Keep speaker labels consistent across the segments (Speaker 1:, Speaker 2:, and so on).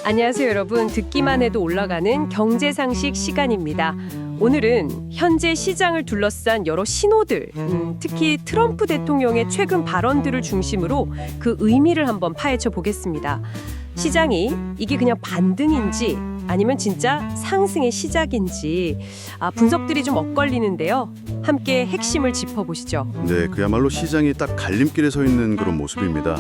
Speaker 1: 안녕하세요, 여러분. 듣기만 해도 올라가는 경제상식 시간입니다. 오늘은 현재 시장을 둘러싼 여러 신호들, 특히 트럼프 대통령의 최근 발언들을 중심으로 그 의미를 한번 파헤쳐 보겠습니다. 시장이 이게 그냥 반등인지 아니면 진짜 상승의 시작인지 분석들이 좀 엇갈리는데요. 함께 핵심을 짚어보시죠.
Speaker 2: 네, 그야말로 시장이 딱 갈림길에 서 있는 그런 모습입니다.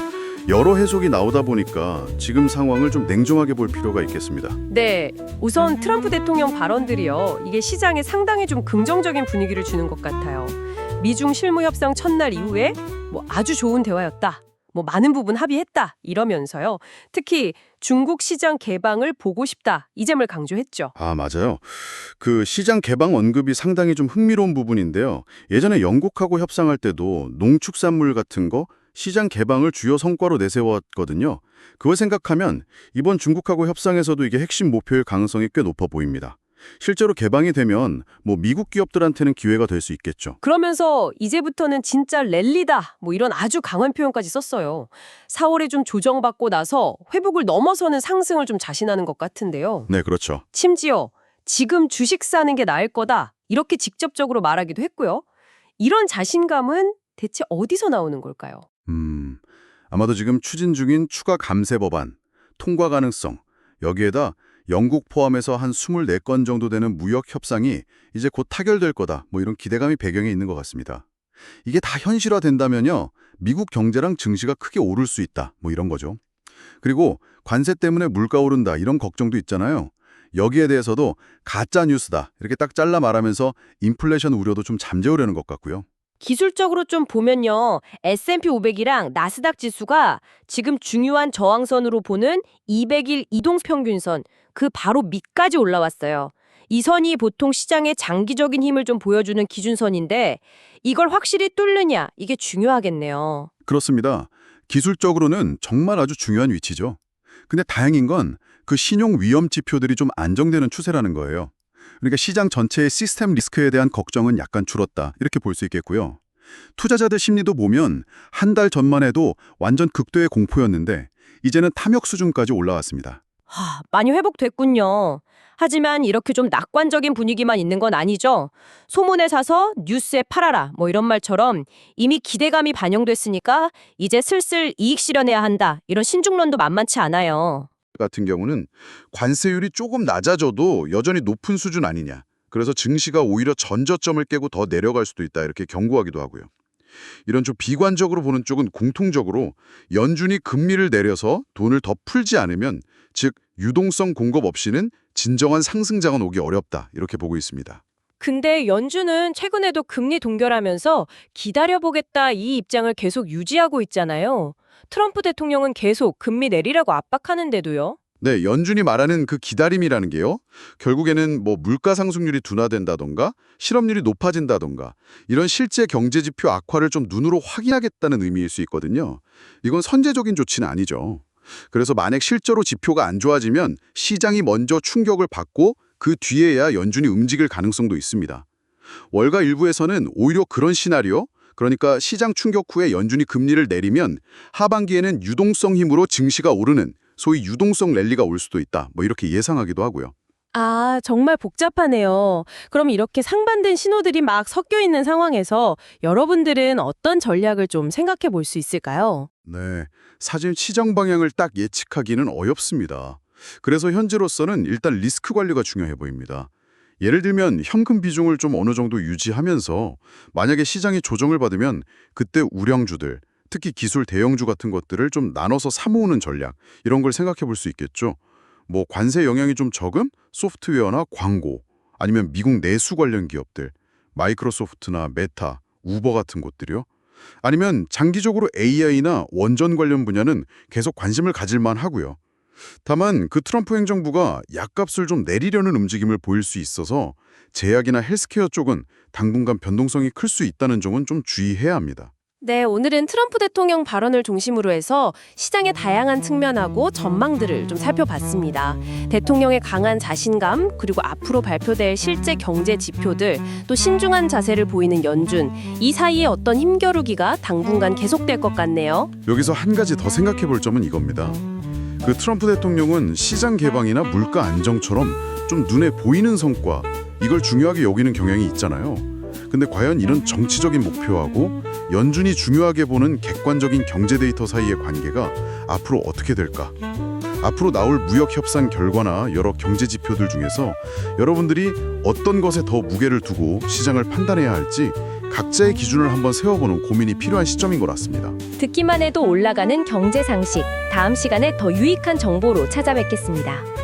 Speaker 2: 여러 해석이 나오다 보니까 지금 상황을 좀 냉정하게 볼 필요가 있겠습니다.
Speaker 1: 네, 우선 트럼프 대통령 발언들이요. 이게 시장에 상당히 좀 긍정적인 분위기를 주는 것 같아요. 미중 실무 협상 첫날 이후에 아주 좋은 대화였다. 많은 부분 합의했다. 이러면서요. 특히 중국 시장 개방을 보고 싶다. 이 점을 강조했죠.
Speaker 2: 맞아요. 그 시장 개방 언급이 상당히 좀 흥미로운 부분인데요. 예전에 영국하고 협상할 때도 농축산물 같은 거 시장 개방을 주요 성과로 내세웠거든요. 그걸 생각하면 이번 중국하고 협상에서도 이게 핵심 목표일 가능성이 꽤 높아 보입니다. 실제로 개방이 되면 미국 기업들한테는 기회가 될 수 있겠죠.
Speaker 1: 그러면서 이제부터는 진짜 랠리다. 이런 아주 강한 표현까지 썼어요. 4월에 좀 조정받고 나서 회복을 넘어서는 상승을 좀 자신하는 것 같은데요.
Speaker 2: 네, 그렇죠.
Speaker 1: 심지어 지금 주식 사는 게 나을 거다. 이렇게 직접적으로 말하기도 했고요. 이런 자신감은 대체 어디서 나오는 걸까요?
Speaker 2: 아마도 지금 추진 중인 추가 감세 법안, 통과 가능성, 여기에다 영국 포함해서 한 24건 정도 되는 무역 협상이 이제 곧 타결될 거다. 이런 기대감이 배경에 있는 것 같습니다. 이게 다 현실화된다면요. 미국 경제랑 증시가 크게 오를 수 있다. 이런 거죠. 그리고 관세 때문에 물가 오른다. 이런 걱정도 있잖아요. 여기에 대해서도 가짜 뉴스다. 이렇게 딱 잘라 말하면서 인플레이션 우려도 좀 잠재우려는 것 같고요.
Speaker 1: 기술적으로 좀 보면요. S&P 500이랑 나스닥 지수가 지금 중요한 저항선으로 보는 200일 이동평균선, 그 바로 밑까지 올라왔어요. 이 선이 보통 시장의 장기적인 힘을 좀 보여주는 기준선인데 이걸 확실히 뚫느냐, 이게 중요하겠네요.
Speaker 2: 그렇습니다. 기술적으로는 정말 아주 중요한 위치죠. 근데 다행인 건 그 신용 위험 지표들이 좀 안정되는 추세라는 거예요. 그러니까 시장 전체의 시스템 리스크에 대한 걱정은 약간 줄었다. 이렇게 볼 수 있겠고요. 투자자들 심리도 보면 한 달 전만 해도 완전 극도의 공포였는데 이제는 탐욕 수준까지 올라왔습니다.
Speaker 1: 많이 회복됐군요. 하지만 이렇게 좀 낙관적인 분위기만 있는 건 아니죠. 소문에 사서 뉴스에 팔아라 이런 말처럼 이미 기대감이 반영됐으니까 이제 슬슬 이익 실현해야 한다. 이런 신중론도 만만치 않아요.
Speaker 2: 같은 경우는 관세율이 조금 낮아져도 여전히 높은 수준 아니냐. 그래서 증시가 오히려 전저점을 깨고 더 내려갈 수도 있다. 이렇게 경고하기도 하고요. 이런 좀 비관적으로 보는 쪽은 공통적으로 연준이 금리를 내려서 돈을 더 풀지 않으면 즉 유동성 공급 없이는 진정한 상승장은 오기 어렵다. 이렇게 보고 있습니다.
Speaker 1: 근데 연준은 최근에도 금리 동결하면서 기다려보겠다 이 입장을 계속 유지하고 있잖아요. 트럼프 대통령은 계속 금리 내리라고 압박하는데도요.
Speaker 2: 네, 연준이 말하는 그 기다림이라는 게요. 결국에는 물가 상승률이 둔화된다던가 실업률이 높아진다던가 이런 실제 경제 지표 악화를 좀 눈으로 확인하겠다는 의미일 수 있거든요. 이건 선제적인 조치는 아니죠. 그래서 만약 실제로 지표가 안 좋아지면 시장이 먼저 충격을 받고 그 뒤에야 연준이 움직일 가능성도 있습니다. 월가 일부에서는 오히려 그런 시나리오, 그러니까 시장 충격 후에 연준이 금리를 내리면 하반기에는 유동성 힘으로 증시가 오르는 소위 유동성 랠리가 올 수도 있다. 이렇게 예상하기도 하고요.
Speaker 1: 정말 복잡하네요. 그럼 이렇게 상반된 신호들이 막 섞여 있는 상황에서 여러분들은 어떤 전략을 좀 생각해 볼 수 있을까요?
Speaker 2: 네, 사실 시장 방향을 딱 예측하기는 어렵습니다. 그래서 현재로서는 일단 리스크 관리가 중요해 보입니다. 예를 들면 현금 비중을 좀 어느 정도 유지하면서 만약에 시장이 조정을 받으면 그때 우량주들, 특히 기술 대형주 같은 것들을 좀 나눠서 사모으는 전략, 이런 걸 생각해 볼 수 있겠죠. 관세 영향이 좀 적은 소프트웨어나 광고, 아니면 미국 내수 관련 기업들, 마이크로소프트나 메타, 우버 같은 곳들이요. 아니면 장기적으로 AI나 원전 관련 분야는 계속 관심을 가질만 하고요. 다만 그 트럼프 행정부가 약값을 좀 내리려는 움직임을 보일 수 있어서 제약이나 헬스케어 쪽은 당분간 변동성이 클 수 있다는 점은 좀 주의해야 합니다.
Speaker 1: 네, 오늘은 트럼프 대통령 발언을 중심으로 해서 시장의 다양한 측면하고 전망들을 좀 살펴봤습니다. 대통령의 강한 자신감, 그리고 앞으로 발표될 실제 경제 지표들, 또 신중한 자세를 보이는 연준, 이 사이에 어떤 힘겨루기가 당분간 계속될 것 같네요.
Speaker 2: 여기서 한 가지 더 생각해 볼 점은 이겁니다. 그 트럼프 대통령은 시장 개방이나 물가 안정처럼 좀 눈에 보이는 성과, 이걸 중요하게 여기는 경향이 있잖아요. 근데 과연 이런 정치적인 목표하고 연준이 중요하게 보는 객관적인 경제 데이터 사이의 관계가 앞으로 어떻게 될까? 앞으로 나올 무역 협상 결과나 여러 경제 지표들 중에서 여러분들이 어떤 것에 더 무게를 두고 시장을 판단해야 할지 각자의 기준을 한번 세워보는 고민이 필요한 시점인 것 같습니다.
Speaker 3: 듣기만 해도 올라가는 경제 상식. 다음 시간에 더 유익한 정보로 찾아뵙겠습니다.